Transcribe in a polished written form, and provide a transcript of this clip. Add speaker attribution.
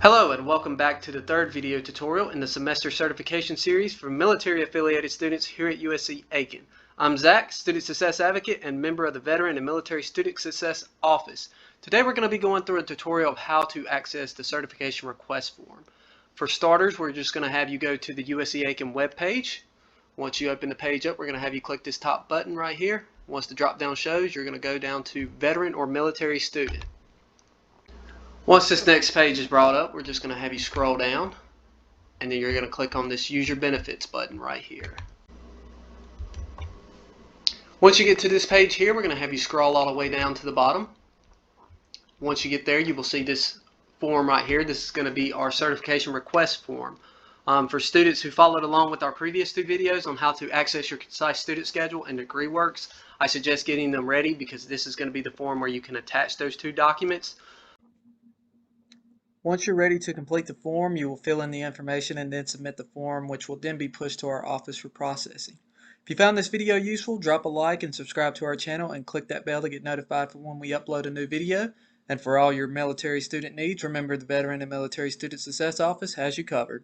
Speaker 1: Hello and welcome back to the third video tutorial in the semester certification series for military affiliated students here at USC Aiken. I'm Zach, Student Success Advocate and member of the Veteran and Military Student Success Office. Today we're going to be going through a tutorial of how to access the certification request form. For starters, we're just going to have you go to the USC Aiken webpage. Once you open the page up, we're going to have you click this top button right here. Once the drop down shows, you're going to go down to Veteran or Military Student. Once this next page is brought up, we're just going to have you scroll down and then you're going to click on this Use Your Benefits button right here. Once you get to this page here, we're going to have you scroll all the way down to the bottom. Once you get there, you will see this form right here. This is going to be our certification request form. For students who followed along with our previous two videos on how to access your concise student schedule and degree works, I suggest getting them ready because this is going to be the form where you can attach those two documents.
Speaker 2: Once you're ready to complete the form, you will fill in the information and then submit the form, which will then be pushed to our office for processing. If you found this video useful, drop a like and subscribe to our channel and click that bell to get notified for when we upload a new video. And for all your military student needs, remember the Veteran and Military Student Success Office has you covered.